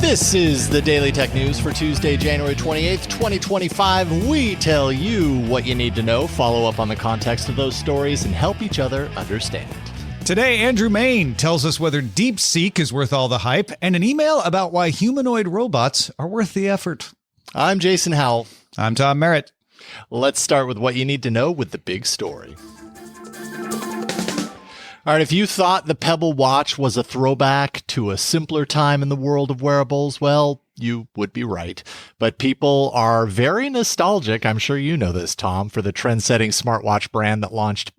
This is the Daily Tech News for Tuesday, January 28th, 2025. We tell you what you need to know, follow up on the context of those stories, and help each other understand. Today, Andrew Mayne tells us whether DeepSeek is worth all the hype, and an email about why humanoid robots are worth the effort. I'm Jason Howell. I'm Tom Merritt. Let's start with what you need to know with the big story. All right, if you thought the Pebble watch was a throwback to a simpler time in the world of wearables, well, you would be right. But people are very nostalgic, I'm sure you know this, Tom, for the trend-setting smartwatch brand that launched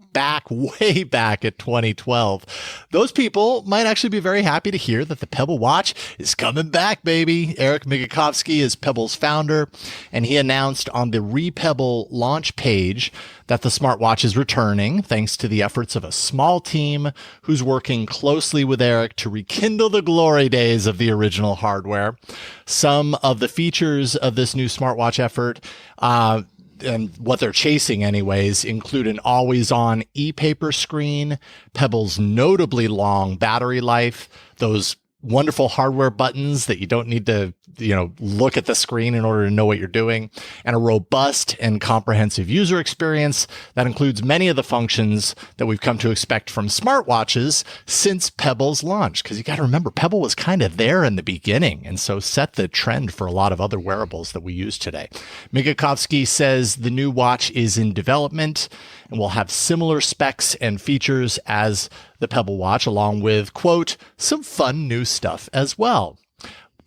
way back at 2012. Those people might actually be very happy to hear that the Pebble watch is coming back, baby. Eric Migalkowski is Pebble's founder, and he announced on the RePebble launch page that the smartwatch is returning thanks to the efforts of a small team who's working closely with Eric to rekindle the glory days of the original hardware. Some of the features of this new smartwatch effort, and what they're chasing anyways, include an always-on e-paper screen, Pebble's notably long battery life, those wonderful hardware buttons that you don't need to, look at the screen in order to know what you're doing, and a robust and comprehensive user experience that includes many of the functions that we've come to expect from smartwatches since Pebble's launch. Because you got to remember, Pebble was kind of there in the beginning, and so set the trend for a lot of other wearables that we use today. Migalkowski says the new watch is in development and will have similar specs and features as the Pebble watch, along with, quote, some fun new stuff as well.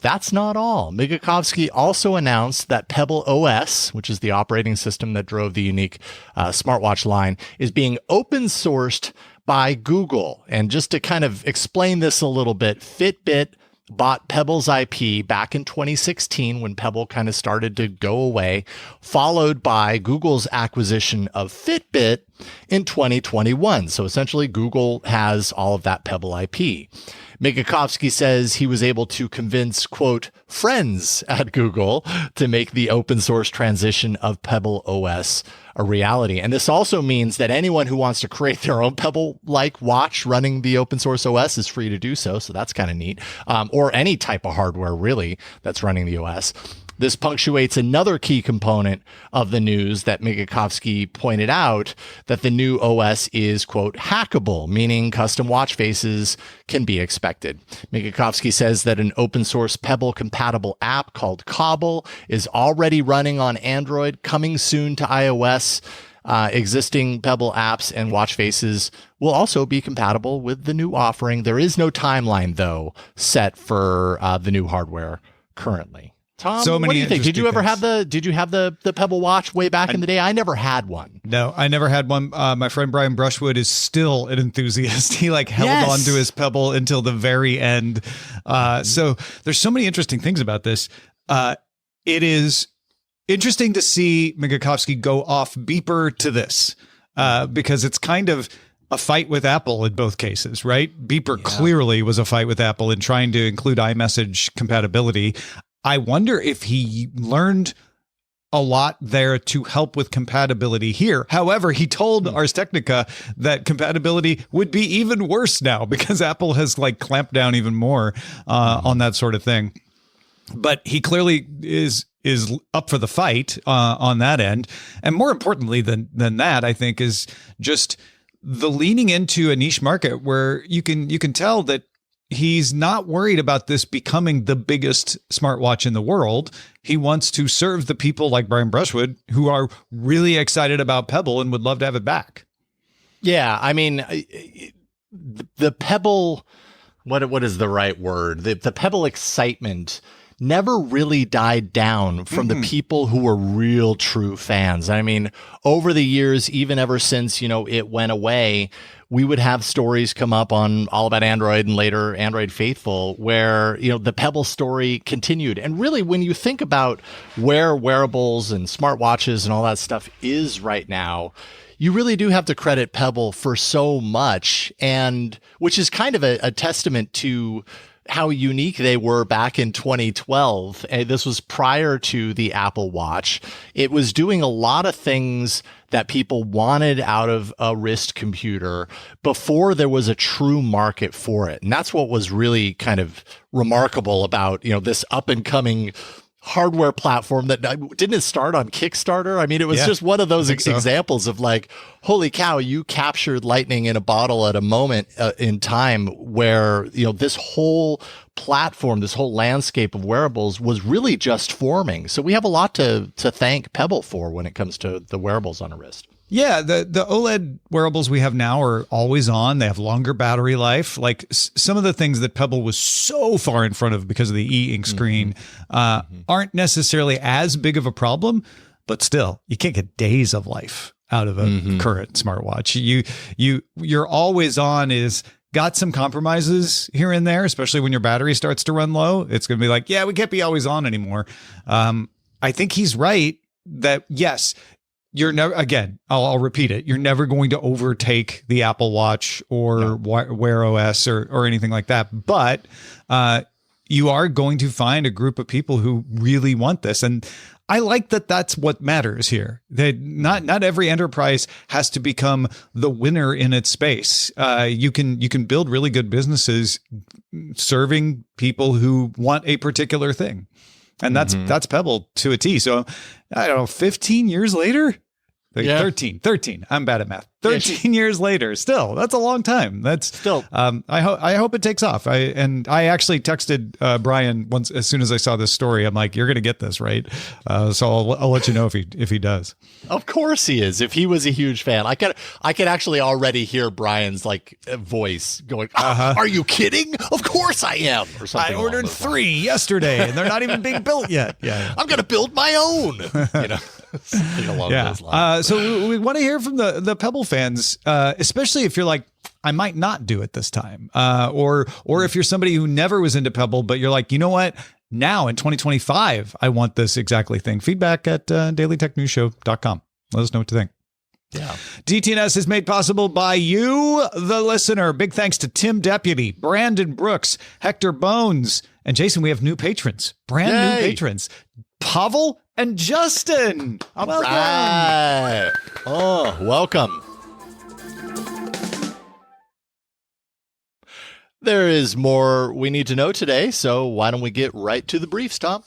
That's not all. Migalkowski also announced that Pebble OS, which is the operating system that drove the unique smartwatch line, is being open sourced by Google. And just to kind of explain this a little bit, Fitbit bought Pebble's IP back in 2016 when Pebble kind of started to go away, followed by Google's acquisition of Fitbit in 2021. So essentially, Google has all of that Pebble IP. Migalkowski says he was able to convince, quote, friends at Google to make the open source transition of Pebble OS a reality. And this also means that anyone who wants to create their own Pebble-like watch running the open source OS is free to do so. So that's kind of neat. Or any type of hardware, really, that's running the OS. This punctuates another key component of the news that Migalkowski pointed out, that the new OS is, quote, hackable, meaning custom watch faces can be expected. Migalkowski says that an open source Pebble compatible app called Cobble is already running on Android, coming soon to iOS. Existing Pebble apps and watch faces will also be compatible with the new offering. There is no timeline, though, set for the new hardware currently. Tom, so what do you think? Did you have the Pebble watch way back in the day? I never had one. No, I never had one. My friend Brian Brushwood is still an enthusiast. He held on to his Pebble until the very end. So there's so many interesting things about this. It is interesting to see Migalkowski go off beeper to this because it's kind of a fight with Apple in both cases, right? Beeper clearly was a fight with Apple in trying to include iMessage compatibility. I wonder if he learned a lot there to help with compatibility here. However, he told Ars Technica that compatibility would be even worse now because Apple has clamped down even more on that sort of thing. But he clearly is up for the fight on that end. And more importantly than that, I think, is just the leaning into a niche market where you can tell that he's not worried about this becoming the biggest smartwatch in the world. He wants to serve the people like Brian Brushwood who are really excited about Pebble and would love to have it back. Yeah, I mean, the Pebble, what is the right word? The Pebble excitement never really died down from the people who were real true fans. I mean, over the years, even ever since, it went away, we would have stories come up on All About Android and later Android Faithful where, the Pebble story continued. And really, when you think about where wearables and smartwatches and all that stuff is right now, you really do have to credit Pebble for so much, and which is kind of a testament to how unique they were back in 2012. And this was prior to the Apple Watch. It was doing a lot of things that people wanted out of a wrist computer before there was a true market for it. And that's what was really kind of remarkable about, this up and coming hardware platform that didn't it start on Kickstarter? I mean, it was just one of those examples of like, holy cow, you captured lightning in a bottle at a moment in time where, this whole platform, this whole landscape of wearables was really just forming. So we have a lot to thank Pebble for when it comes to the wearables on a wrist. Yeah, the OLED wearables we have now are always on. They have longer battery life. Like some of the things that Pebble was so far in front of because of the e-ink screen aren't necessarily as big of a problem, but still, you can't get days of life out of a current smartwatch. You're always on is got some compromises here and there, especially when your battery starts to run low. It's going to be like, yeah, we can't be always on anymore. I think he's right that yes, you're never, again, I'll repeat it. You're never going to overtake the Apple Watch or Wear OS or anything like that. But you are going to find a group of people who really want this. And I like that that's what matters here. That not every enterprise has to become the winner in its space. You can build really good businesses serving people who want a particular thing. And that's Pebble to a T. So I don't know, 15 years later, 13. I'm bad at math. 13 years later, still, that's a long time. That's still, I hope it takes off. I actually texted Brian once, as soon as I saw this story, I'm like, you're going to get this, right? So I'll let you know if he does. Of course he is. If he was a huge fan, I could actually already hear Brian's voice going, are you kidding? Of course I am. Or something. I ordered 3 yesterday and they're not even being built yet. Yeah. I'm going to build my own, something along those lines. So we want to hear from the Pebble fans, especially if you're like, I might not do it this time. Or if you're somebody who never was into Pebble, but you're like, you know what? Now in 2025, I want this exactly thing. Feedback at dailytechnewsshow.com. Let us know what you think. Yeah. DTNS is made possible by you, the listener. Big thanks to Tim Deputy, Brandon Brooks, Hector Bones, and Jason. We have new patrons, brand new patrons, Pavel and Justin. Welcome. Right. Oh, welcome. There is more we need to know today, so why don't we get right to the briefs, Tom?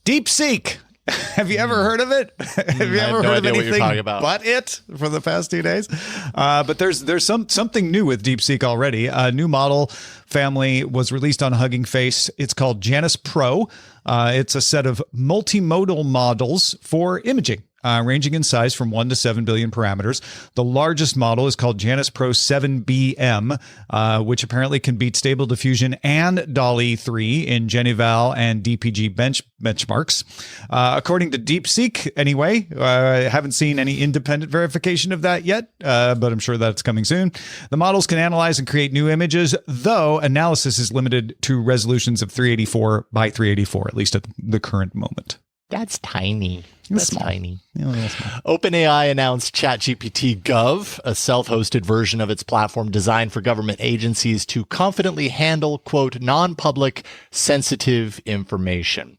DeepSeek. Have you ever heard of it? Have you ever heard of anything but it for the past 2 days? But there's something new with DeepSeek already. A new model family was released on Hugging Face. It's called Janus Pro. It's a set of multimodal models for imaging. Ranging in size from 1 to 7 billion parameters. The largest model is called Janus Pro 7BM, which apparently can beat Stable Diffusion and DALL-E 3 in GenEval and DPG benchmarks. According to DeepSeek, anyway, I haven't seen any independent verification of that yet, but I'm sure that's coming soon. The models can analyze and create new images, though analysis is limited to resolutions of 384 by 384, at least at the current moment. That's tiny. That's tiny. Yeah, OpenAI announced ChatGPT Gov, a self-hosted version of its platform designed for government agencies to confidently handle, quote, non-public sensitive information.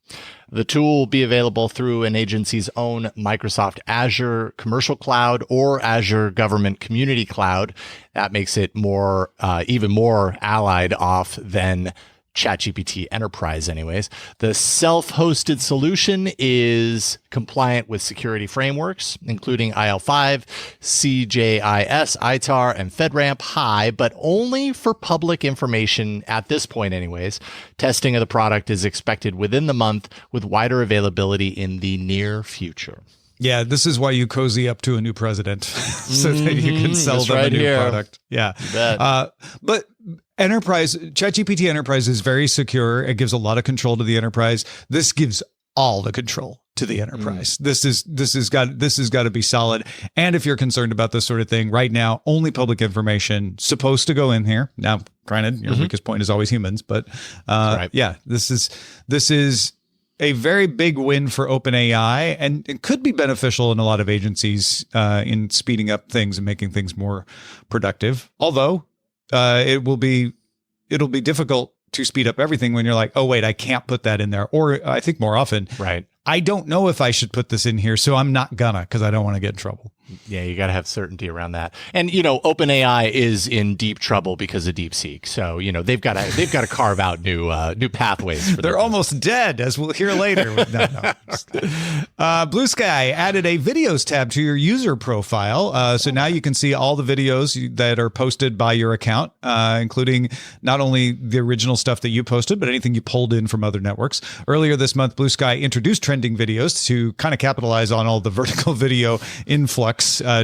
The tool will be available through an agency's own Microsoft Azure Commercial Cloud or Azure Government Community Cloud. That makes it more, even more allied off than ChatGPT Enterprise anyways. The self-hosted solution is compliant with security frameworks, including IL5, CJIS, ITAR, and FedRAMP High, but only for public information at this point anyways. Testing of the product is expected within the month, with wider availability in the near future. Yeah, this is why you cozy up to a new president so that you can sell them a new product. Yeah. But ChatGPT Enterprise is very secure. It gives a lot of control to the enterprise. This gives all the control to the enterprise. This has got to be solid. And if you're concerned about this sort of thing right now, only public information supposed to go in here. Now, granted, your weakest point is always humans, but yeah, this is a very big win for OpenAI, and it could be beneficial in a lot of agencies in speeding up things and making things more productive. Although it'll be difficult to speed up everything when you're like, oh, wait, I can't put that in there. Or I think more often, right, I don't know if I should put this in here, so I'm not gonna, because I don't want to get in trouble. Yeah, you got to have certainty around that. And OpenAI is in deep trouble because of DeepSeek. So they've got to carve out new pathways. For They're almost dead, as we'll hear later. Blue Sky added a videos tab to your user profile, so now you can see all the videos that are posted by your account, including not only the original stuff that you posted, but anything you pulled in from other networks. Earlier this month, Blue Sky introduced trending videos to kind of capitalize on all the vertical video influx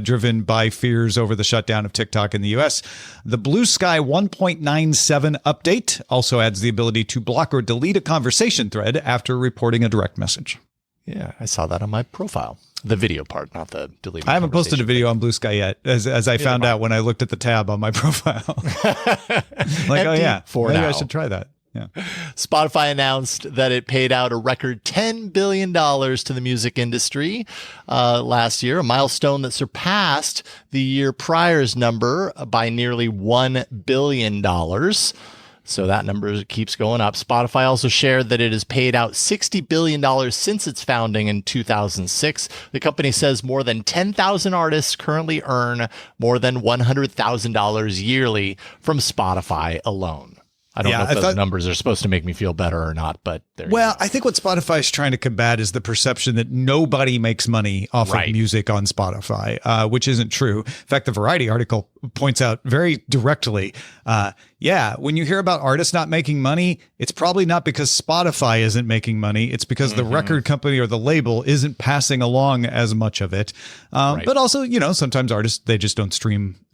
driven by fears over the shutdown of TikTok in the US. The Blue Sky 1.97 update also adds the ability to block or delete a conversation thread after reporting a direct message. Yeah, I saw that on my profile. The video part, not the deleting. I haven't posted a video on Blue Sky yet, as I found out when I looked at the tab on my profile. Like, oh yeah, maybe I should try that. Yeah. Spotify announced that it paid out a record $10 billion to the music industry last year, a milestone that surpassed the year prior's number by nearly $1 billion. So that number keeps going up. Spotify also shared that it has paid out $60 billion since its founding in 2006. The company says more than 10,000 artists currently earn more than $100,000 yearly from Spotify alone. I don't know if those numbers are supposed to make me feel better or not, but I think what Spotify is trying to combat is the perception that nobody makes money off of music on Spotify, which isn't true. In fact, the Variety article points out very directly, when you hear about artists not making money, it's probably not because Spotify isn't making money. It's because the record company or the label isn't passing along as much of it. But also, sometimes artists, they just don't stream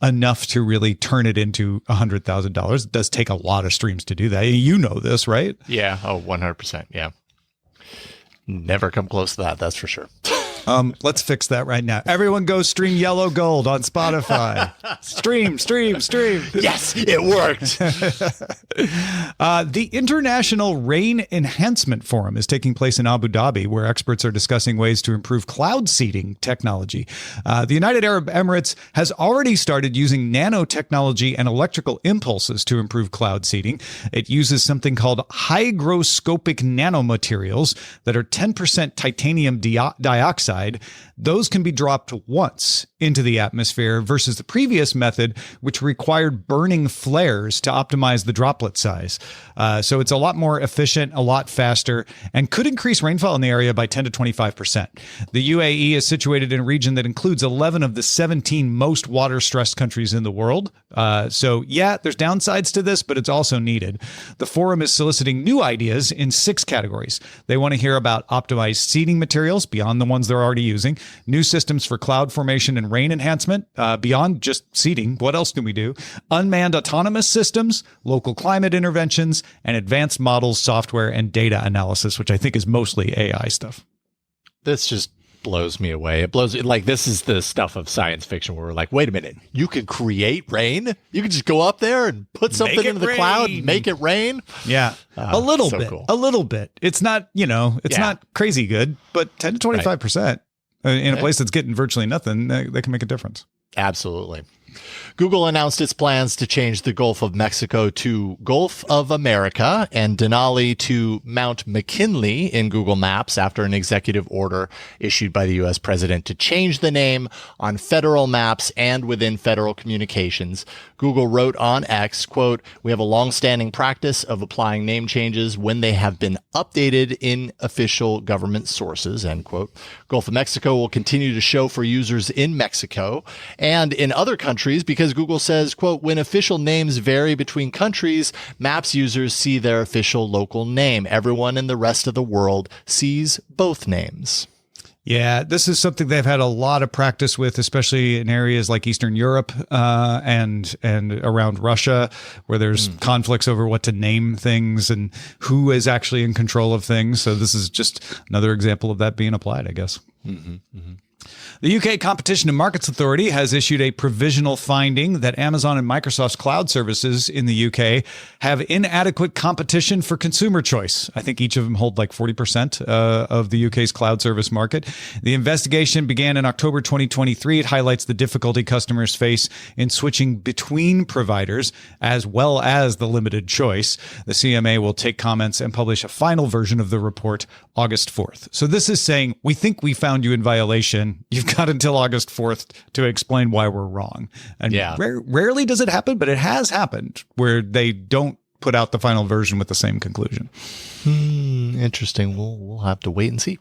enough to really turn it into $100,000. It does take a lot of streams to do that. You know this, right? Yeah. Oh, 100%. Yeah. Never come close to that. That's for sure. Let's fix that right now. Everyone go stream Yellow Gold on Spotify. Stream. Yes, it worked. The International Rain Enhancement Forum is taking place in Abu Dhabi, where experts are discussing ways to improve cloud seeding technology. The United Arab Emirates has already started using nanotechnology and electrical impulses to improve cloud seeding. It uses something called hygroscopic nanomaterials that are 10% titanium dioxide. Those can be dropped once into the atmosphere versus the previous method, which required burning flares to optimize the droplet size. So it's a lot more efficient, a lot faster, and could increase rainfall in the area by 10 to 25%. The UAE is situated in a region that includes 11 of the 17 most water-stressed countries in the world. There's downsides to this, but it's also needed. The forum is soliciting new ideas in 6 categories. They want to hear about optimized seeding materials beyond the ones they're already using, new systems for cloud formation and rain enhancement, beyond just seeding. What else can we do? Unmanned autonomous systems, local climate interventions, and advanced models, software, and data analysis, which I think is mostly AI stuff. This just blows me away. This is the stuff of science fiction where we're like, wait a minute, you could create rain? You could just go up there and put something into the cloud and make it rain? Yeah. A little bit. Cool. A little bit. It's not, not crazy good, but 10 to 25% in a place that's getting virtually nothing, they can make a difference. Absolutely. Google announced its plans to change the Gulf of Mexico to Gulf of America and Denali to Mount McKinley in Google Maps after an executive order issued by the U.S. president to change the name on federal maps and within federal communications. Google wrote on X, quote, "We have a long-standing practice of applying name changes when they have been updated in official government sources," end quote. Gulf of Mexico will continue to show for users in Mexico and in other countries because Google says, quote, "When official names vary between countries, Maps users see their official local name. Everyone in the rest of the world sees both names." Yeah, this is something they've had a lot of practice with, especially in areas like Eastern Europe and around Russia, where there's conflicts over what to name things and who is actually in control of things. So this is just another example of that being applied, I guess. The UK Competition and Markets Authority has issued a provisional finding that Amazon and Microsoft's cloud services in the UK have inadequate competition for consumer choice. I think each of them hold like 40% of the UK's cloud service market. The investigation began in October 2023. It highlights the difficulty customers face in switching between providers, as well as the limited choice. The CMA will take comments and publish a final version of the report August 4th. So this is saying, we think we found you in violation. You've got until August 4th to explain why we're wrong. And rarely does it happen, but it has happened where they don't put out the final version with the same conclusion. Interesting. We'll have to wait and see.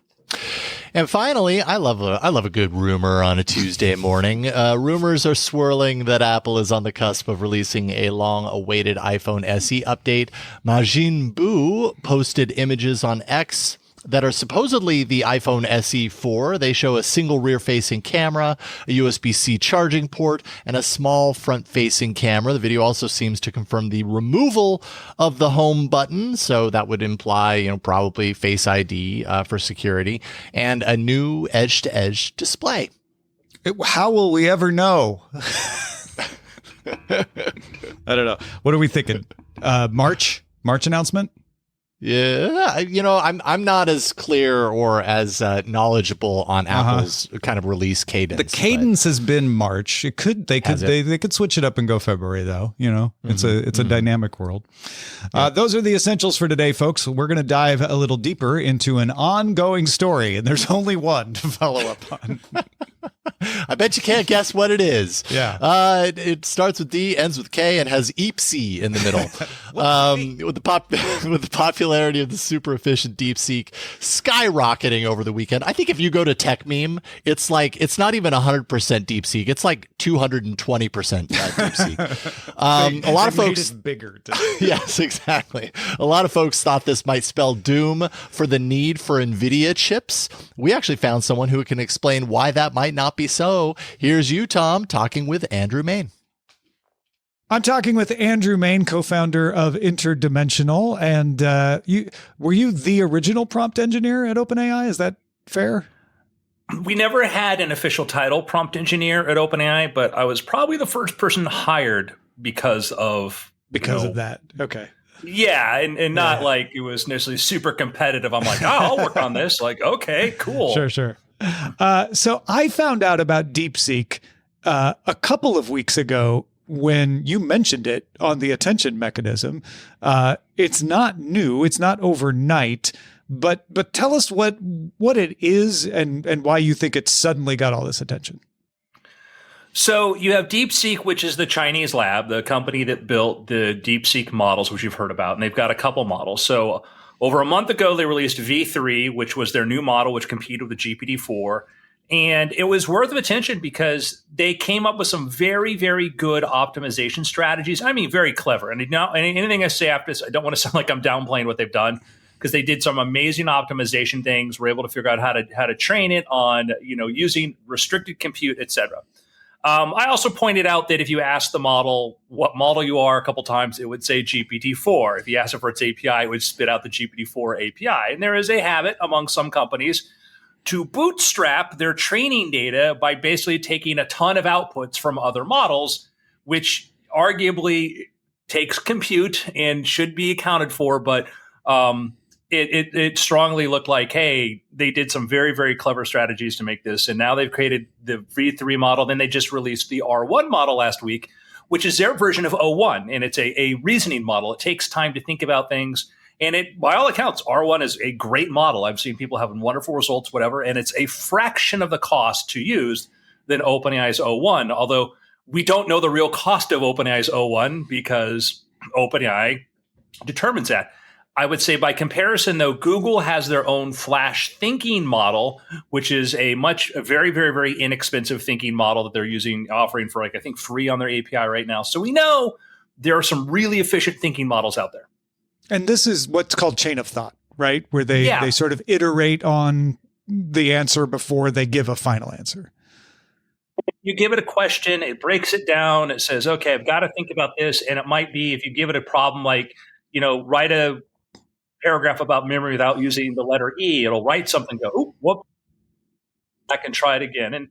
And finally, I love a good rumor on a Tuesday morning. Rumors are swirling that Apple is on the cusp of releasing a long-awaited iPhone SE update. Majin Buu posted images on X that are supposedly the iPhone SE 4. They show a single rear-facing camera, a USB-C charging port, and a small front-facing camera. The video also seems to confirm the removal of the home button, so that would imply, probably Face ID for security, and a new edge-to-edge display. How will we ever know? I don't know. What are we thinking? March announcement? Yeah, I'm not as clear or as knowledgeable on Apple's kind of release cadence. The cadence has been March. They could switch it up and go February though. It's a dynamic world. Those are the essentials for today, folks. We're going to dive a little deeper into an ongoing story, and there's only one to follow up on. I bet you can't guess what it is. Yeah. It starts with D, ends with K, and has EEPSI in the middle. With the popularity of the super efficient DeepSeek skyrocketing over the weekend. I think if you go to TechMeme, it's not even 100% DeepSeek. It's like 220% DeepSeek. A lot of folks bigger. Yes, exactly. A lot of folks thought this might spell doom for the need for NVIDIA chips. We actually found someone who can explain why that might not be so. Here's you, Tom, talking with Andrew Mayne. I'm talking with Andrew Mayne, co-founder of Interdimensional. And were you the original prompt engineer at OpenAI? Is that fair? We never had an official title, prompt engineer at OpenAI, but I was probably the first person hired because of that. Okay. Yeah, and not like it was necessarily super competitive. I'm like, I'll work on this. Like, okay, cool. Sure. So I found out about DeepSeek a couple of weeks ago when you mentioned it on the attention mechanism. It's not new. It's not overnight. But tell us what it is and why you think it suddenly got all this attention. So you have DeepSeek, which is the Chinese lab, the company that built the DeepSeek models, which you've heard about, and they've got a couple models. So over a month ago, they released V3, which was their new model, which competed with the GPT-4. And it was worth of attention because they came up with some very, very good optimization strategies. I mean, very clever. And anything I say after this, I don't want to sound like I'm downplaying what they've done, because they did some amazing optimization things. We're able to figure out how to train it on, using restricted compute, et cetera. I also pointed out that if you ask the model what model you are a couple times, it would say GPT-4. If you ask it for its API, it would spit out the GPT-4 API. And there is a habit among some companies to bootstrap their training data by basically taking a ton of outputs from other models, which arguably takes compute and should be accounted for. But it strongly looked like, hey, they did some very, very clever strategies to make this. And now they've created the V3 model. Then they just released the R1 model last week, which is their version of O1. And it's a reasoning model. It takes time to think about things. And by all accounts, R1 is a great model. I've seen people having wonderful results, whatever. And it's a fraction of the cost to use than OpenAI's O1. Although we don't know the real cost of OpenAI's O1 because OpenAI determines that. I would say by comparison, though, Google has their own Flash thinking model, which is a very, very, very inexpensive thinking model that they're offering for I think free on their API right now. So we know there are some really efficient thinking models out there. And this is what's called chain of thought, right? Where they sort of iterate on the answer before they give a final answer. You give it a question, it breaks it down. It says, okay, I've got to think about this. And it might be, if you give it a problem like, write a paragraph about memory without using the letter E, it'll write something, go, oh, whoop. back and try it again. And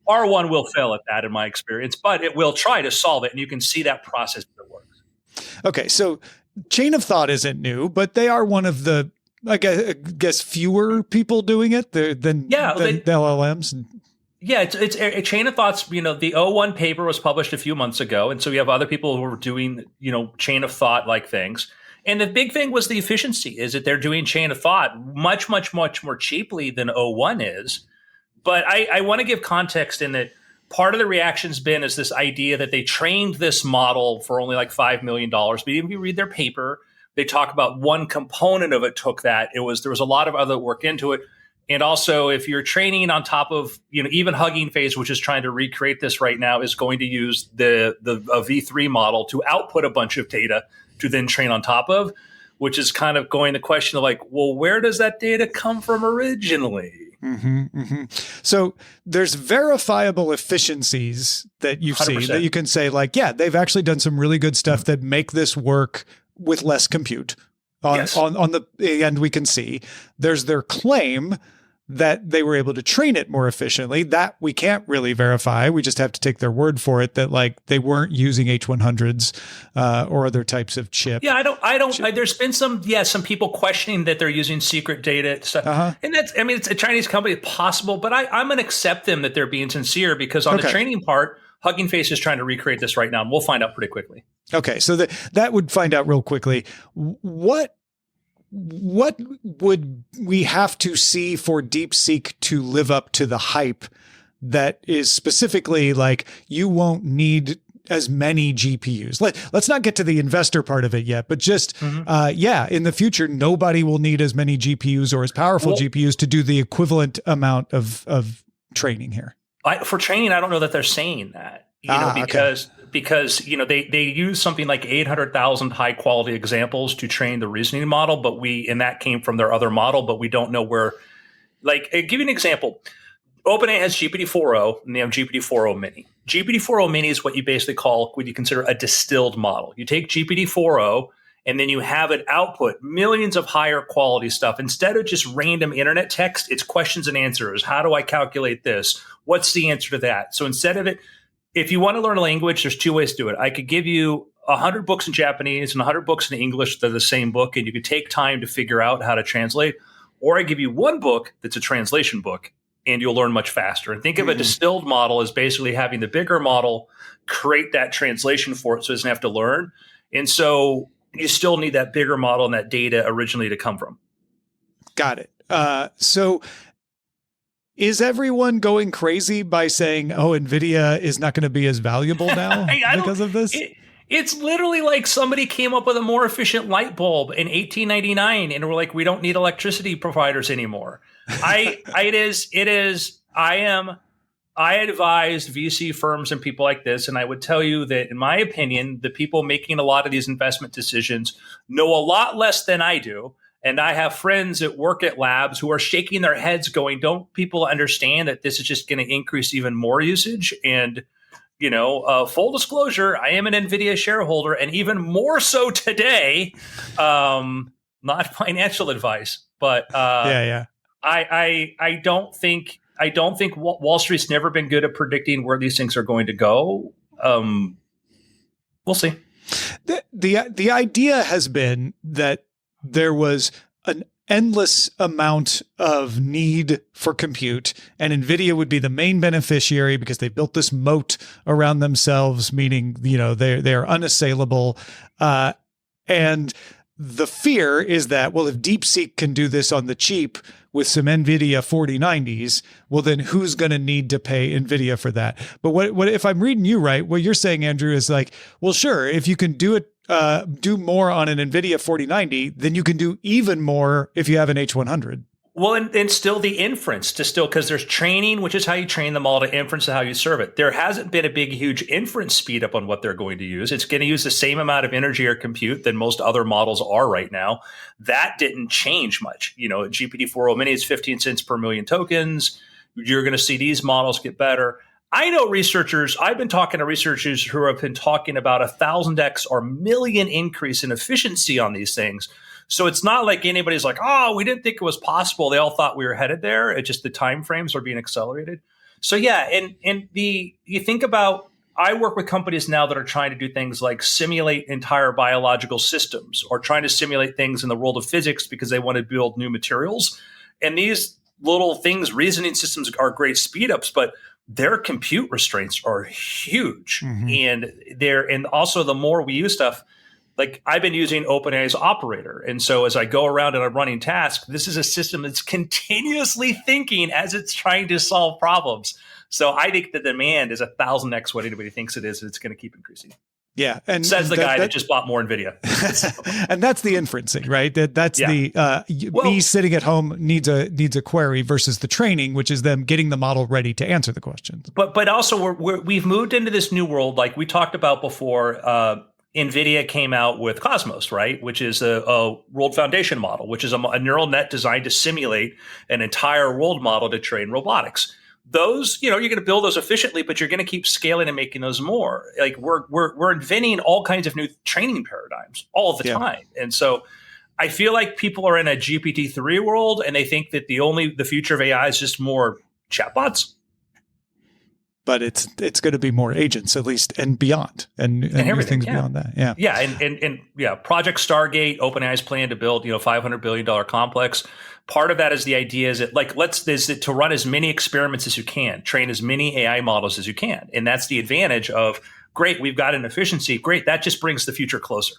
R1 will fail at that, in my experience, but it will try to solve it, and you can see that process that works. Okay, so chain of thought isn't new, but they are one of the, I guess fewer people doing it than the LLMs. Yeah, it's a chain of thoughts. The O1 paper was published a few months ago, and so you have other people who are doing, chain of thought like things. And the big thing was the efficiency, is that they're doing chain of thought much, much, much more cheaply than O1 is. But I want to give context in that part of the reaction's been is this idea that they trained this model for only like $5 million. But even if you read their paper, they talk about one component of it took that. There was a lot of other work into it. And also, if you're training on top of, even Hugging Face, which is trying to recreate this right now, is going to use a V3 model to output a bunch of data to then train on top of, which is kind of going the question of like, well, where does that data come from originally? Mm-hmm, mm-hmm. So there's verifiable efficiencies that you've 100%. Seen that you can say like, yeah, they've actually done some really good stuff that make this work with less compute. On the end, we can see there's their claim that they were able to train it more efficiently. That we can't really verify. We just have to take their word for it that like they weren't using H100s or other types of chip. Yeah, there's been some people questioning that they're using secret data stuff. Uh-huh. And it's a Chinese company, possible, but I'm going to accept them that they're being sincere, because on the training part, Hugging Face is trying to recreate this right now, and we'll find out pretty quickly. Okay, so that would find out real quickly. What would we have to see for DeepSeek to live up to the hype that is specifically like you won't need as many GPUs? Let's not get to the investor part of it yet, but just in the future, nobody will need as many GPUs or as powerful GPUs to do the equivalent amount of training here. For training, I don't know that they're saying that, because they use something like 800,000 high quality examples to train the reasoning model, and that came from their other model, but we don't know where. Like, I'll give you an example. OpenAI has GPT-4o, and they have GPT-4o Mini. GPT-4o Mini is what you basically what you consider a distilled model. You take GPT-4o, and then you have it output millions of higher quality stuff. Instead of just random internet text, it's questions and answers. How do I calculate this? What's the answer to that? So instead of it, if you want to learn a language, there's two ways to do it. I could give you 100 books in Japanese and 100 books in English. They're the same book, and you could take time to figure out how to translate. Or I give you one book that's a translation book, and you'll learn much faster. And think of a distilled model as basically having the bigger model create that translation for it so it doesn't have to learn. And so you still need that bigger model and that data originally to come from. Got it. So is everyone going crazy by saying, oh, NVIDIA is not going to be as valuable now because of this? It's literally like somebody came up with a more efficient light bulb in 1899 and we're like, we don't need electricity providers anymore. I advise VC firms and people like this, and I would tell you that, in my opinion, the people making a lot of these investment decisions know a lot less than I do. And I have friends that work at labs who are shaking their heads going, don't people understand that this is just going to increase even more usage? And, full disclosure, I am an NVIDIA shareholder, and even more so today, not financial advice, but I don't think Wall Street's never been good at predicting where these things are going to go. We'll see. The idea has been that there was an endless amount of need for compute, and NVIDIA would be the main beneficiary because they built this moat around themselves, meaning, they're unassailable. And the fear is that, well, if DeepSeek can do this on the cheap with some NVIDIA 4090s, well, then who's going to need to pay NVIDIA for that? But what if I'm reading you right, what you're saying, Andrew, is like, well, sure, if you can do more on an NVIDIA 4090, then you can do even more if you have an H100. Well, and still the inference because there's training, which is how you train them all, to inference to how you serve it. There hasn't been a big, huge inference speed up on what they're going to use. It's going to use the same amount of energy or compute than most other models are right now. That didn't change much. GPT-4o Mini is 15 cents per million tokens. You're going to see these models get better. I know I've been talking to researchers who have been talking about 1,000x or million increase in efficiency on these things. So it's not like anybody's like, oh, we didn't think it was possible. They all thought we were headed there. It just the timeframes are being accelerated. So yeah, and you think about, I work with companies now that are trying to do things like simulate entire biological systems or trying to simulate things in the world of physics because they want to build new materials. And these little things, reasoning systems are great speed ups, but their compute restraints are huge. And also the more we use stuff, like I've been using OpenAI's operator. And so as I go around and I'm running tasks, this is a system that's continuously thinking as it's trying to solve problems. So I think the demand is 1,000x what anybody thinks it is. And it's going to keep increasing. Yeah. And says the guy that just bought more NVIDIA. And that's the inferencing, right? That's me sitting at home needs a query versus the training, which is them getting the model ready to answer the questions. But also we've moved into this new world. Like we talked about before, NVIDIA came out with Cosmos, right? Which is a world foundation model, which is a neural net designed to simulate an entire world model to train robotics. Those, you're going to build those efficiently, but you're going to keep scaling and making those more. Like we're inventing all kinds of new training paradigms all the time. And so I feel like people are in a GPT-3 world and they think that the future of AI is just more chatbots. But it's going to be more agents, at least, and beyond, and new things beyond that. Yeah. Yeah. And Project Stargate, OpenAI's plan to build, $500 billion complex. Part of that is the idea is that to run as many experiments as you can, train as many AI models as you can. And that's the advantage of, great, we've got an efficiency. Great. That just brings the future closer.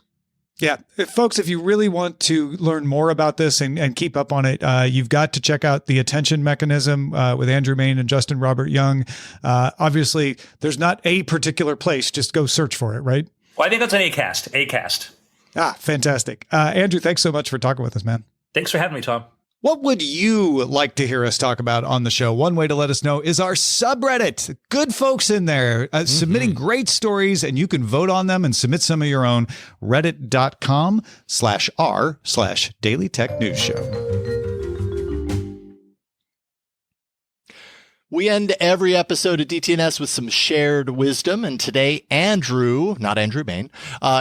Yeah. Folks, if you really want to learn more about this and keep up on it, you've got to check out The Attention Mechanism with Andrew Mayne and Justin Robert Young. Obviously, there's not a particular place. Just go search for it, right? Well, I think that's an Acast. Ah, fantastic. Andrew, thanks so much for talking with us, man. Thanks for having me, Tom. What would you like to hear us talk about on the show? One way to let us know is our subreddit. Good folks in there submitting great stories, and you can vote on them and submit some of your own. Reddit.com/r/Daily Tech News Show. We end every episode of DTNS with some shared wisdom, and today Andrew, not Andrew Mayne,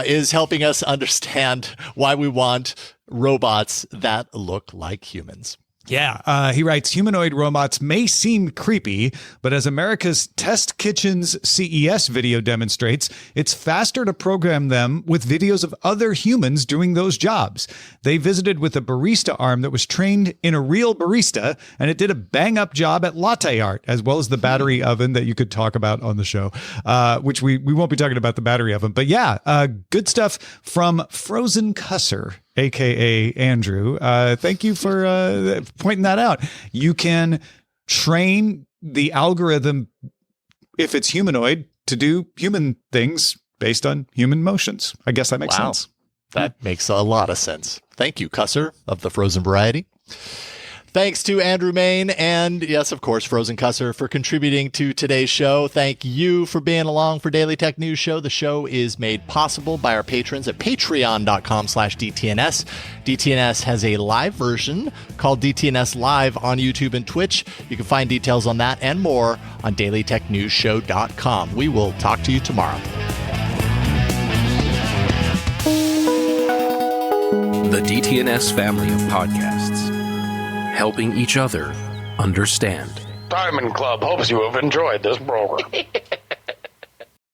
is helping us understand why we want robots that look like humans. Yeah, he writes, humanoid robots may seem creepy, but as America's Test Kitchen's CES video demonstrates, it's faster to program them with videos of other humans doing those jobs. They visited with a barista arm that was trained in a real barista, and it did a bang-up job at latte art, as well as the battery oven that you could talk about on the show, which we won't be talking about the battery oven. But yeah, good stuff from Frozen Cusser, AKA Andrew. Thank you for pointing that out. You can train the algorithm, if it's humanoid, to do human things based on human motions. I guess that makes sense. That makes a lot of sense. Thank you, Cusser of the Frozen variety. Thanks to Andrew Mayne and, yes, of course, Frozen Cusser for contributing to today's show. Thank you for being along for Daily Tech News Show. The show is made possible by our patrons at patreon.com/DTNS. DTNS has a live version called DTNS Live on YouTube and Twitch. You can find details on that and more on dailytechnewsshow.com. We will talk to you tomorrow. The DTNS family of podcasts, helping each other understand. Diamond Club hopes you have enjoyed this program.